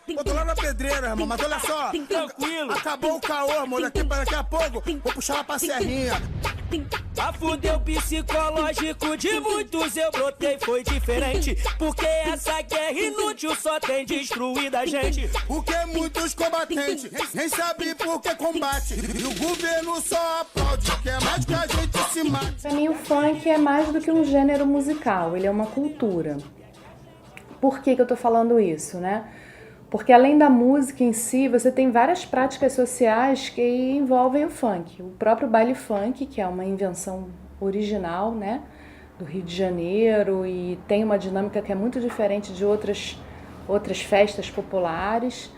Eu tô lá na pedreira, irmão, mas olha só. Tranquilo. Acabou o caô, amor. Daqui a pouco, vou puxar lá pra serrinha. A fudeu psicológico de muitos eu brotei, foi diferente. Porque essa guerra inútil só tem destruído a gente. Porque muitos combatentes nem sabem por que combate. E o governo só aplaude, quer mais que a gente se mate. Pra mim o funk é mais do que um gênero musical, ele é uma cultura. Por que eu tô falando isso, né? Porque além da música em si, você tem várias práticas sociais que envolvem o funk. O próprio baile funk, que é uma invenção original, né, do Rio de Janeiro, e tem uma dinâmica que é muito diferente de outras festas populares.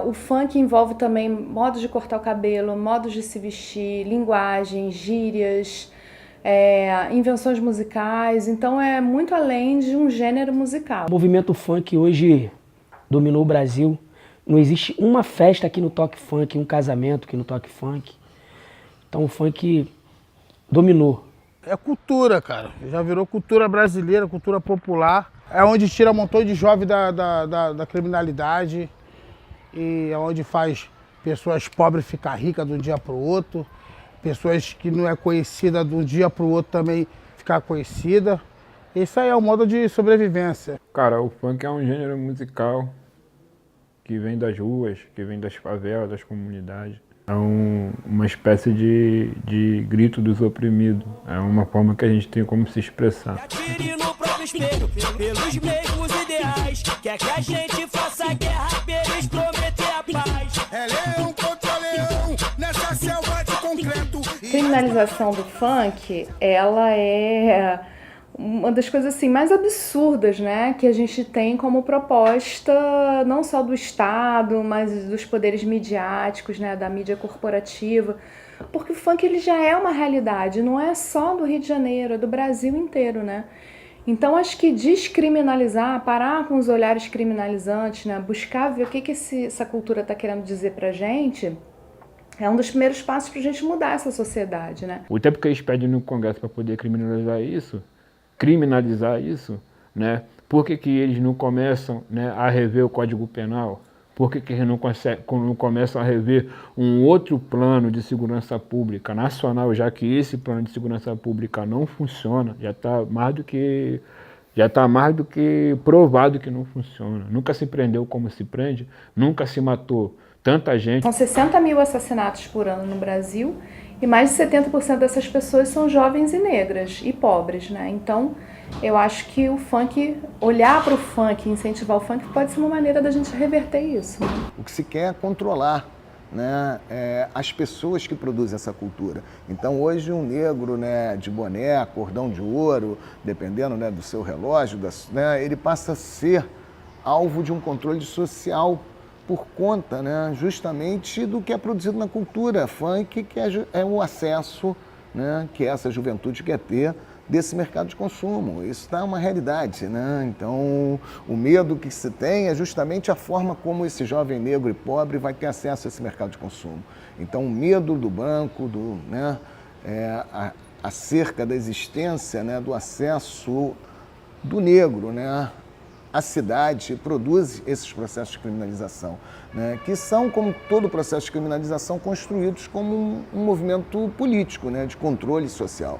O funk envolve também modos de cortar o cabelo, modos de se vestir, linguagem, gírias, invenções musicais. Então é muito além de um gênero musical. O movimento funk hoje dominou o Brasil. Não existe uma festa aqui no toque funk, um casamento aqui no toque funk. Então o funk dominou. É cultura, cara. Já virou cultura brasileira, cultura popular. É onde tira um montão de jovem da criminalidade e é onde faz pessoas pobres ficar ricas de um dia para o outro. Pessoas que não é conhecida de um dia para o outro também ficar conhecida. Isso aí é o modo de sobrevivência. Cara, o funk é um gênero musical que vem das ruas, que vem das favelas, das comunidades. É uma espécie de grito dos oprimidos. É uma forma que a gente tem como se expressar. Atire no próprio espelho, pelos mesmos ideais. Quer que a gente faça guerra pra eles prometer a paz. É leão contra leão, nessa selva de concreto. A criminalização do funk, ela é uma das coisas assim mais absurdas, né, que a gente tem como proposta não só do Estado, mas dos poderes midiáticos, né, da mídia corporativa, porque o funk ele já é uma realidade, não é só do Rio de Janeiro, é do Brasil inteiro, né? Então acho que descriminalizar, parar com os olhares criminalizantes, né, buscar ver o que essa cultura está querendo dizer pra gente, é um dos primeiros passos para a gente mudar essa sociedade, né? O tempo que eles pedem no Congresso para poder criminalizar isso, né? Por que eles não começam, né, a rever o Código Penal? Por que eles não começam a rever um outro plano de segurança pública nacional, já que esse plano de segurança pública não funciona, já está mais do que provado que não funciona. Nunca se prendeu como se prende, nunca se matou tanta gente. São 60 mil assassinatos por ano no Brasil e mais de 70% dessas pessoas são jovens e negras e pobres, né? Então, eu acho que o funk, olhar para o funk, incentivar o funk, pode ser uma maneira da gente reverter isso, né? O que se quer é controlar, né, as pessoas que produzem essa cultura. Então, hoje, um negro, né, de boné, cordão de ouro, dependendo, né, do seu relógio, né, ele passa a ser alvo de um controle social por conta, né, justamente do que é produzido na cultura funk, que é o acesso, né, que essa juventude quer ter desse mercado de consumo. Isso está uma realidade, né? Então, o medo que se tem é justamente a forma como esse jovem negro e pobre vai ter acesso a esse mercado de consumo. Então, o medo do branco, né, acerca da existência, né, do acesso do negro, né, a cidade produz esses processos de criminalização, né, que são, como todo processo de criminalização, construídos como um movimento político, né, de controle social.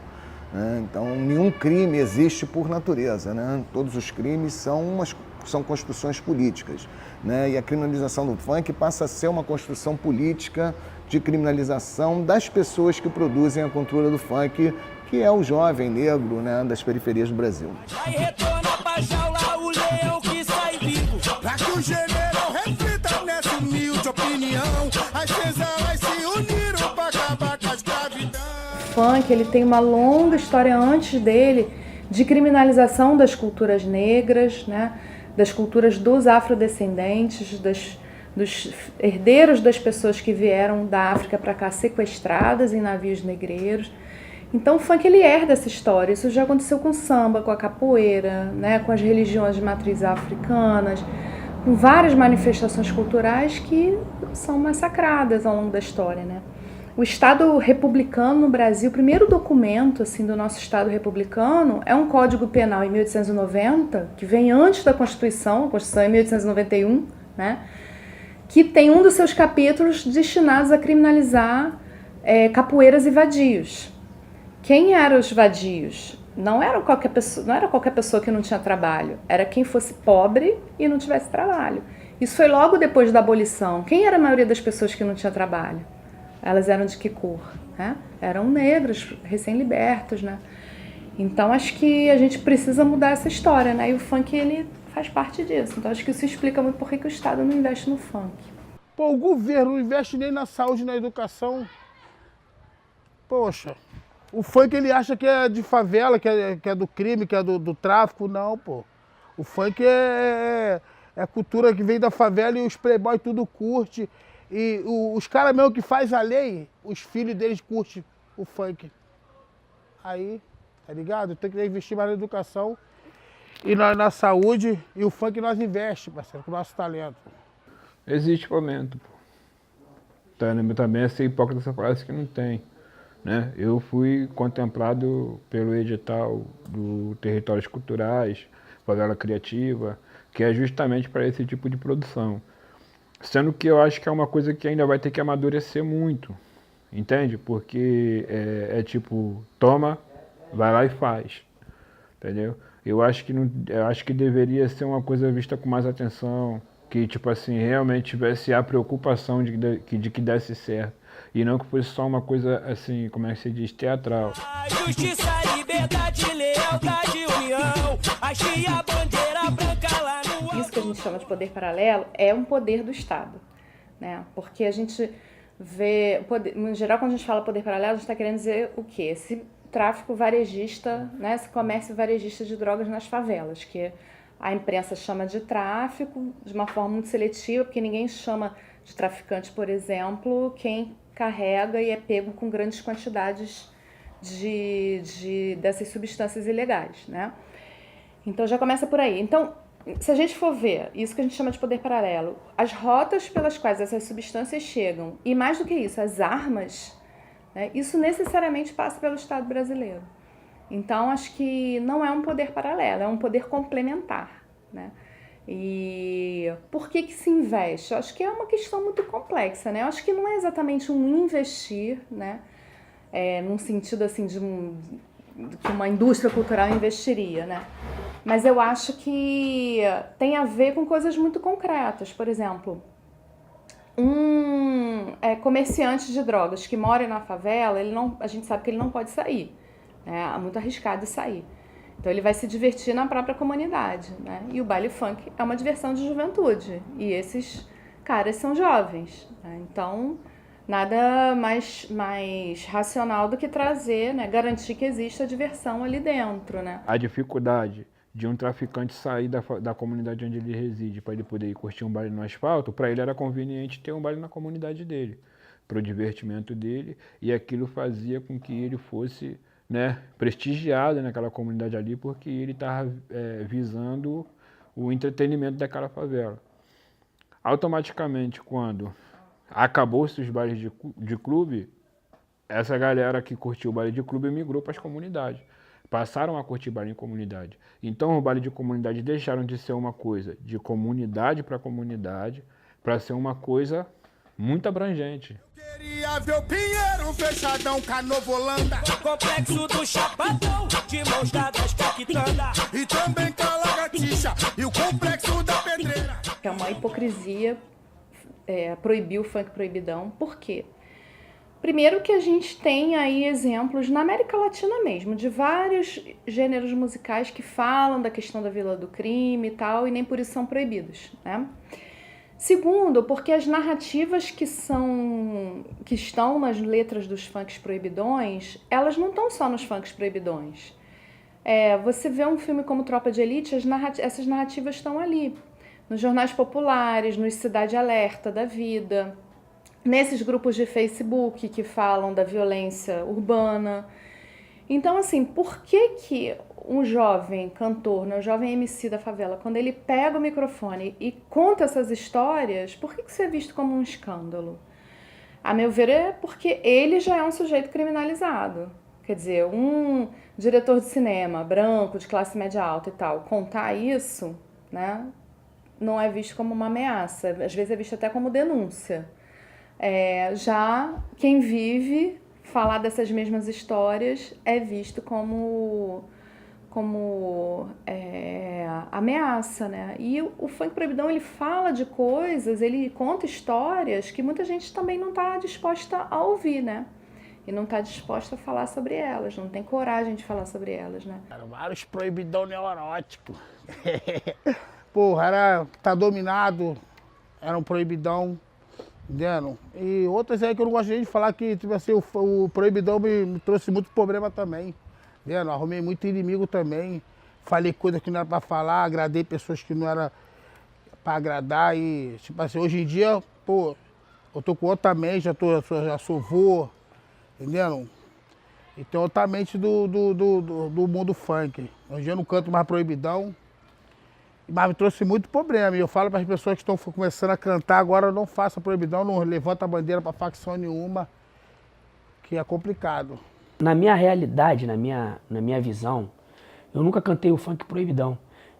Né? Então, nenhum crime existe por natureza, né? Todos os crimes são construções políticas, né? E a criminalização do funk passa a ser uma construção política de criminalização das pessoas que produzem a cultura do funk, que é o jovem negro, né, das periferias do Brasil. Aí retorna pra jaula o leão que sai vivo. Pra que o general reflita nessa humilde opinião, as senzalas se uniram pra acabar com a escravidão. O funk, ele tem uma longa história antes dele de criminalização das culturas negras, né, das culturas dos afrodescendentes, dos herdeiros das pessoas que vieram da África para cá sequestradas em navios negreiros. Então o funk ele herda essa história. Isso já aconteceu com o samba, com a capoeira, né, com as religiões de matriz africanas, com várias manifestações culturais que são massacradas ao longo da história, né? O Estado republicano no Brasil, o primeiro documento assim, do nosso Estado republicano é um Código Penal em 1890, que vem antes da Constituição, a Constituição é em 1891, né? Que tem um dos seus capítulos destinados a criminalizar capoeiras e vadios. Quem eram os vadios? Não era qualquer pessoa que não tinha trabalho, era quem fosse pobre e não tivesse trabalho. Isso foi logo depois da abolição. Quem era a maioria das pessoas que não tinha trabalho? Elas eram de que cor? Né? Eram negros, recém-libertos, né? Então acho que a gente precisa mudar essa história, né? E o funk, ele faz parte disso. Então acho que isso explica muito por que o Estado não investe no funk. Pô, o governo não investe nem na saúde, na educação. Poxa, o funk ele acha que é de favela, que é do crime, que é do tráfico. Não, pô. O funk é cultura que vem da favela e os playboy tudo curte. E os caras mesmo que faz a lei, os filhos deles curtem o funk. Aí, tá ligado? Tem que investir mais na educação e na saúde. E o funk nós investe, parceiro, com o nosso talento. Existe fomento, pô. Também é ser hipócrita essa frase que não tem. Né? Eu fui contemplado pelo edital do Territórios Culturais, Favela Criativa, que é justamente para esse tipo de produção. Sendo que eu acho que é uma coisa que ainda vai ter que amadurecer muito, entende? Porque é tipo, toma, vai lá e faz, entendeu? Eu acho que deveria ser uma coisa vista com mais atenção, que tipo assim, realmente tivesse a preocupação de que desse certo, e não que fosse só uma coisa assim, como é que se diz, teatral. Justiça, liberdade, lealdade, união, achei a bandeira branca lá no... Isso que a gente chama de poder paralelo é um poder do Estado, né? Porque a gente vê, em geral, quando a gente fala poder paralelo, a gente está querendo dizer o quê? Esse tráfico varejista, né? Esse comércio varejista de drogas nas favelas, que a imprensa chama de tráfico de uma forma muito seletiva, porque ninguém chama de traficante, por exemplo, quem carrega e é pego com grandes quantidades dessas substâncias ilegais, né? Então já começa por aí. Então, se a gente for ver isso que a gente chama de poder paralelo, as rotas pelas quais essas substâncias chegam, e mais do que isso, as armas, né, isso necessariamente passa pelo Estado brasileiro. Então, acho que não é um poder paralelo, é um poder complementar, né? E por que se investe? Eu acho que é uma questão muito complexa, né? Eu acho que não é exatamente um investir, né? Num sentido assim que uma indústria cultural investiria, né? Mas eu acho que tem a ver com coisas muito concretas. Por exemplo, comerciante de drogas que mora na favela, a gente sabe que ele não pode sair, né? É muito arriscado sair. Então ele vai se divertir na própria comunidade, né? E o baile funk é uma diversão de juventude. E esses caras são jovens, né? Então nada mais racional do que trazer, né? Garantir que exista diversão ali dentro, né? A dificuldade de um traficante sair da comunidade onde ele reside para ele poder ir curtir um baile no asfalto, para ele era conveniente ter um baile na comunidade dele, para o divertimento dele, e aquilo fazia com que ele fosse, né, prestigiado naquela comunidade ali, porque ele estava visando o entretenimento daquela favela. Automaticamente, quando acabou-se os bailes de clube, essa galera que curtiu o baile de clube migrou para as comunidades. Passaram a curtir baile em comunidade. Então, os bailes de comunidade deixaram de ser uma coisa de comunidade para ser uma coisa muito abrangente. Queria ver o Pinheiro fechadão, Canovolanda. O complexo do Chapadão, de mãos dadas com a quitanda. E também com a Lagartixa e o complexo da Pedreira. É uma hipocrisia proibir o funk proibidão. Por quê? Primeiro que a gente tem aí exemplos na América Latina mesmo, de vários gêneros musicais que falam da questão da Vila do Crime e tal, e nem por isso são proibidos, né? Segundo, porque as narrativas que estão nas letras dos funks proibidões, elas não estão só nos funks proibidões. Você vê um filme como Tropa de Elite, essas narrativas estão ali, nos jornais populares, nos Cidade Alerta da vida, nesses grupos de Facebook que falam da violência urbana. Então, assim, por que um jovem cantor, né, um jovem MC da favela, quando ele pega o microfone e conta essas histórias, por que isso é visto como um escândalo? A meu ver, é porque ele já é um sujeito criminalizado. Quer dizer, um diretor de cinema branco, de classe média alta e tal, contar isso, né, não é visto como uma ameaça, às vezes é visto até como denúncia. Já quem vive falar dessas mesmas histórias é visto como ameaça, né? E o funk proibidão, ele fala de coisas, ele conta histórias que muita gente também não está disposta a ouvir, né? E não está disposta a falar sobre elas, não tem coragem de falar sobre elas, né? Eram vários proibidão neuróticos. Porra, tá dominado, era um proibidão, entendeu? E outras aí que eu não gosto de falar que, tipo assim, o proibidão me trouxe muito problema também, entendeu? Arrumei muito inimigo também, falei coisas que não era pra falar, agradei pessoas que não era pra agradar e, tipo assim, hoje em dia, pô, eu tô com outra mente, já sou vô, entendeu? E tem outra mente do mundo funk. Hoje em dia eu não canto mais proibidão, mas me trouxe muito problema. E eu falo para as pessoas que estão começando a cantar agora, não faça proibidão, não levanta a bandeira para facção nenhuma, que é complicado. Na minha realidade, na minha visão, eu nunca cantei o funk proibidão.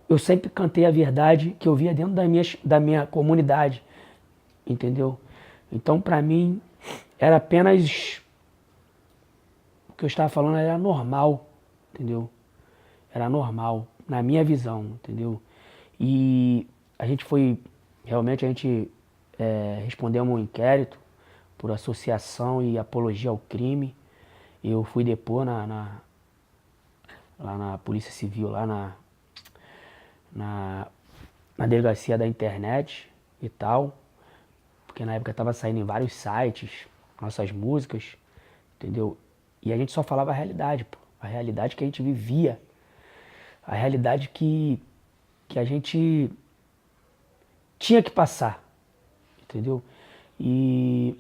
Eu sempre cantei a verdade que eu via dentro da minha comunidade, entendeu? Então, para mim, era apenas... O que eu estava falando era normal, entendeu? Era normal, na minha visão, entendeu? E a gente respondemos um inquérito por associação e apologia ao crime. Eu fui depor lá na Polícia Civil, lá na delegacia da internet e tal, porque na época estava saindo em vários sites nossas músicas, entendeu? E a gente só falava a realidade, pô, a realidade que a gente vivia, a realidade que a gente tinha que passar, entendeu? E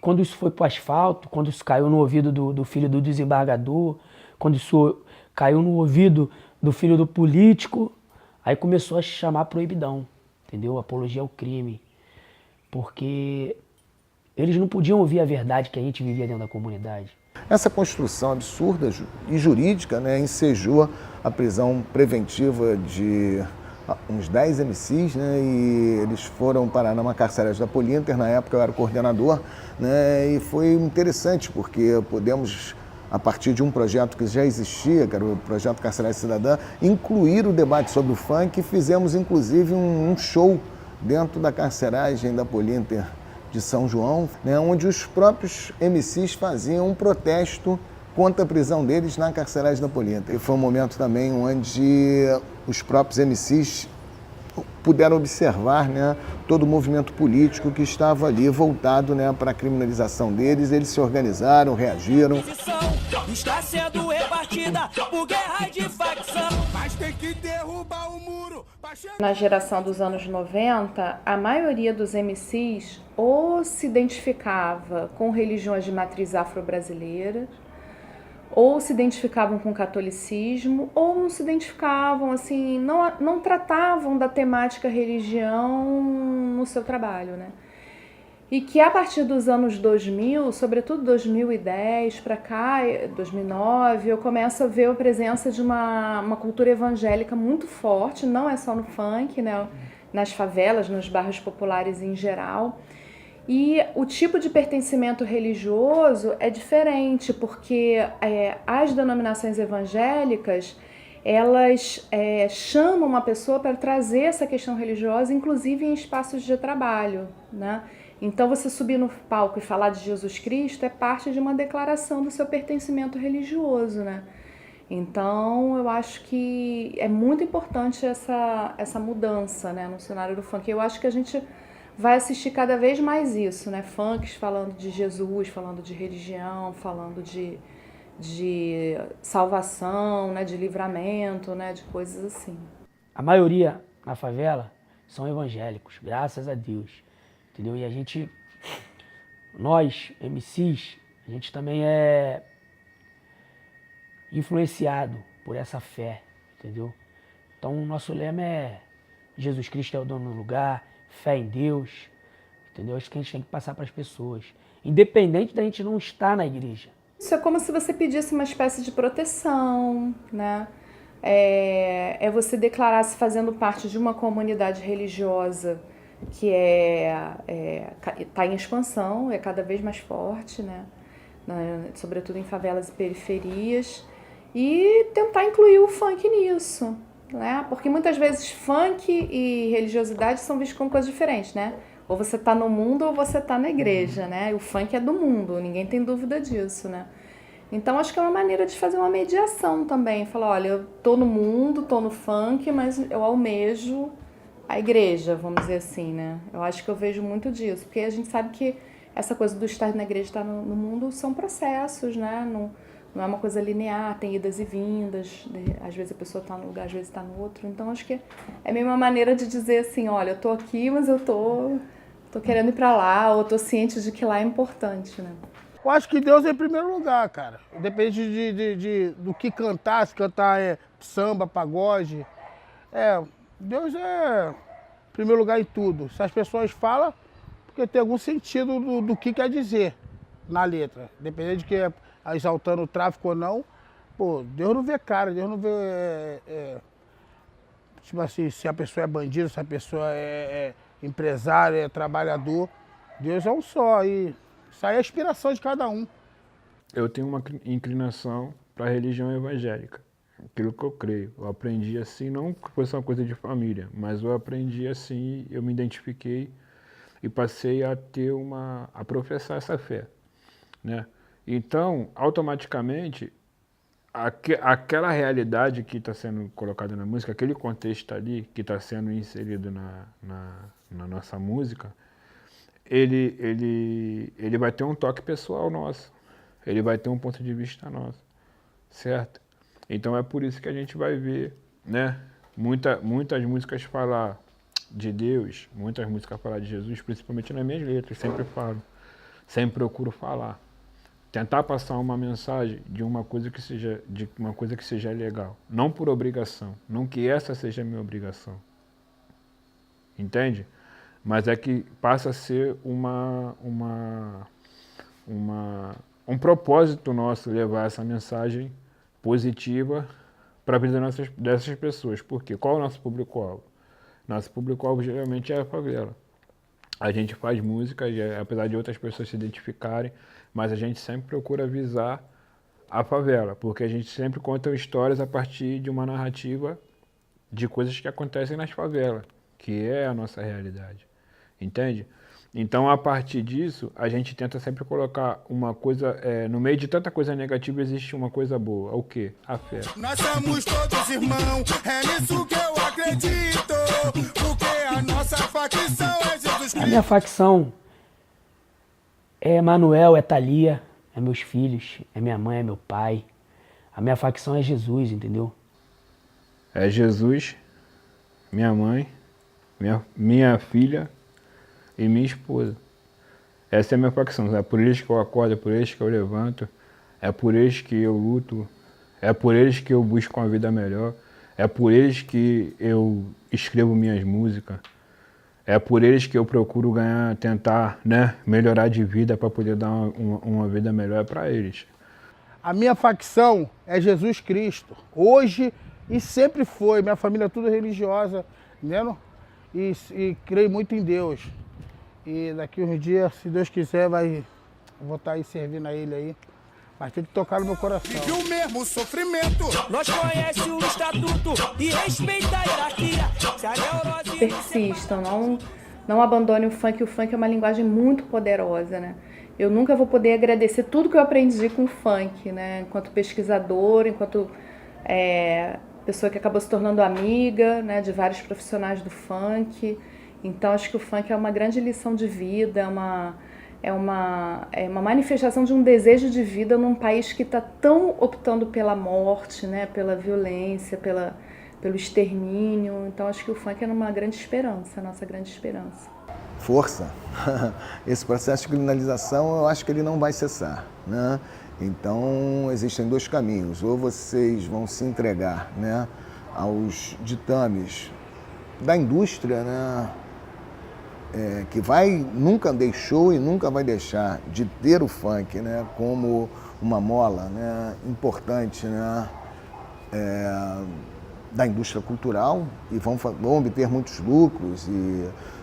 quando isso foi pro asfalto, quando isso caiu no ouvido do filho do desembargador, quando isso caiu no ouvido do filho do político, aí começou a chamar proibidão, entendeu? Apologia ao crime, porque eles não podiam ouvir a verdade que a gente vivia dentro da comunidade. Essa construção absurda e jurídica, né, ensejou a prisão preventiva de uns 10 MCs, né, e eles foram parar numa carcerária da Polinter, na época eu era coordenador, né, e foi interessante porque podemos, a partir de um projeto que já existia, que era o Projeto Carcerária Cidadã, incluir o debate sobre o funk, e fizemos inclusive um show dentro da carceragem da Polinter de São João, né, onde os próprios MCs faziam um protesto contra a prisão deles na carceragem da Polinter. E foi um momento também onde os próprios MCs puderam observar, né, todo o movimento político que estava ali voltado, né, para a criminalização deles. Eles se organizaram, reagiram. Está sendo repartida por guerra de facção. Mas tem que derrubar o muro. Na geração dos anos 90, a maioria dos MCs ou se identificava com religiões de matriz afro-brasileira, ou se identificavam com o catolicismo, ou não se identificavam, assim, não tratavam da temática religião no seu trabalho, né? E que a partir dos anos 2000, sobretudo 2010 para cá, 2009, eu começo a ver a presença de uma cultura evangélica muito forte, não é só no funk, né? Nas favelas, nos bairros populares em geral. E o tipo de pertencimento religioso é diferente, porque as denominações evangélicas, elas chamam a pessoa para trazer essa questão religiosa, inclusive em espaços de trabalho, né? Então, você subir no palco e falar de Jesus Cristo é parte de uma declaração do seu pertencimento religioso, né? Então, eu acho que é muito importante essa mudança, né, no cenário do funk. Eu acho que a gente vai assistir cada vez mais isso, né? Funks falando de Jesus, falando de religião, falando de salvação, né? De livramento, né? De coisas assim. A maioria na favela são evangélicos, graças a Deus, entendeu? E nós, MCs, a gente também é influenciado por essa fé, entendeu? Então o nosso lema é Jesus Cristo é o dono do lugar, fé em Deus, entendeu? Acho que a gente tem que passar para as pessoas, independente da gente não estar na igreja. Isso é como se você pedisse uma espécie de proteção, né? É você declarar-se fazendo parte de uma comunidade religiosa que está em expansão, é cada vez mais forte, né? Sobretudo em favelas e periferias, e tentar incluir o funk nisso, né? Porque muitas vezes funk e religiosidade são vistos como coisas diferentes, né? Ou você está no mundo ou você está na igreja, né? E o funk é do mundo, ninguém tem dúvida disso, né? Então acho que é uma maneira de fazer uma mediação também, falar, olha, eu tô no mundo, tô no funk, mas eu almejo a igreja, vamos dizer assim, né? Eu acho que eu vejo muito disso, porque a gente sabe que essa coisa do estar na igreja e estar no mundo são processos, né? Não é uma coisa linear, tem idas e vindas, às vezes a pessoa está num lugar, às vezes está no outro. Então acho que é meio uma maneira de dizer assim, olha, eu tô aqui, mas eu tô querendo ir para lá, ou tô ciente de que lá é importante, né? Eu acho que Deus é em primeiro lugar, cara. Independente do que cantar, se cantar é samba, pagode. Deus é em primeiro lugar em tudo. Se as pessoas falam, porque tem algum sentido do que quer dizer na letra. Independente de que é exaltando o tráfico ou não, pô, Deus não vê cara, Deus não vê... tipo assim, se a pessoa é bandido, se a pessoa é empresário, é trabalhador. Deus é um só e isso aí é a inspiração de cada um. Eu tenho uma inclinação para a religião evangélica, aquilo que eu creio. Eu aprendi assim, não que fosse uma coisa de família, mas eu aprendi assim, eu me identifiquei e passei a a professar essa fé, né? Então, automaticamente, aquela realidade que está sendo colocada na música, aquele contexto ali que está sendo inserido na nossa música, ele vai ter um toque pessoal nosso, ele vai ter um ponto de vista nosso, certo? Então é por isso que a gente vai ver, né, muitas músicas falar de Deus, muitas músicas falar de Jesus, principalmente nas minhas letras, sempre falo, sempre procuro falar. Tentar passar uma mensagem de uma coisa que seja legal, não por obrigação, não que essa seja a minha obrigação, entende? Mas é que passa a ser um propósito nosso levar essa mensagem positiva para a vida dessas pessoas. Por quê? Qual é o nosso público-alvo? Nosso público-alvo geralmente é a favela. A gente faz música, apesar de outras pessoas se identificarem, mas a gente sempre procura visar a favela, porque a gente sempre conta histórias a partir de uma narrativa de coisas que acontecem nas favelas, que é a nossa realidade, entende? Então, a partir disso, a gente tenta sempre colocar uma coisa, no meio de tanta coisa negativa, existe uma coisa boa. O quê? A fé. Nós somos todos irmãos, é nisso que eu acredito, porque a nossa facção é Jesus Cristo. A minha facção é Manuel, é Thalia, é meus filhos, é minha mãe, é meu pai. A minha facção é Jesus, entendeu? É Jesus, minha mãe, minha filha e minha esposa. Essa é a minha facção. É por eles que eu acordo, é por eles que eu levanto, é por eles que eu luto, é por eles que eu busco uma vida melhor, é por eles que eu escrevo minhas músicas, é por eles que eu procuro tentar, né, melhorar de vida para poder dar uma vida melhor para eles. A minha facção é Jesus Cristo, hoje e sempre foi. Minha família é tudo religiosa, entendeu? E creio muito em Deus. E daqui uns dias, se Deus quiser, eu vou estar aí servindo a Ele aí. Mas tem que tocar no meu coração. Vive o mesmo sofrimento. Nós conhece o estatuto e respeita a hierarquia. Se a neurose... Persistam, não abandone o funk é uma linguagem muito poderosa, né? Eu nunca vou poder agradecer tudo que eu aprendi com o funk, né? Enquanto pesquisadora, enquanto pessoa que acabou se tornando amiga, né, de vários profissionais do funk. Então acho que o funk é uma grande lição de vida, é uma manifestação de um desejo de vida num país que está tão optando pela morte, né, pela violência, pelo extermínio. Então acho que o funk é uma grande esperança, a nossa grande esperança. Força. Esse processo de criminalização, eu acho que ele não vai cessar, né? Então existem dois caminhos: ou vocês vão se entregar, né, aos ditames da indústria, né, que nunca deixou e nunca vai deixar de ter o funk, né, como uma mola, né, importante, né, da indústria cultural, e vão obter muitos lucros,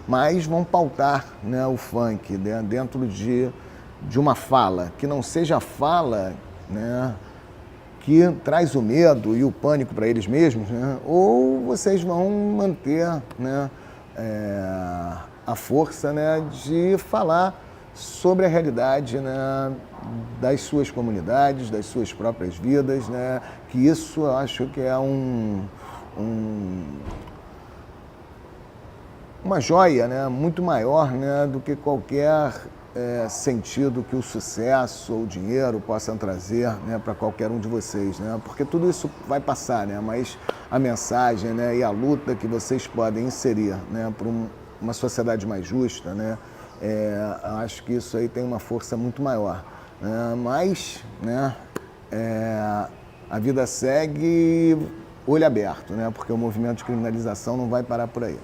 mas vão pautar, né, o funk, né, dentro de uma fala, que não seja a fala, né, que traz o medo e o pânico para eles mesmos, né, ou vocês vão manter, né, a força, né, de falar sobre a realidade, né, das suas comunidades, das suas próprias vidas, né, que isso eu acho que é uma joia, né, muito maior, né, do que qualquer sentido que o sucesso ou o dinheiro possam trazer, né, para qualquer um de vocês, né, porque tudo isso vai passar, né, mas a mensagem, né, e a luta que vocês podem inserir, né, para uma sociedade mais justa, né, acho que isso aí tem uma força muito maior, né, mas, né, a vida segue olho aberto, né, porque o movimento de criminalização não vai parar por aí.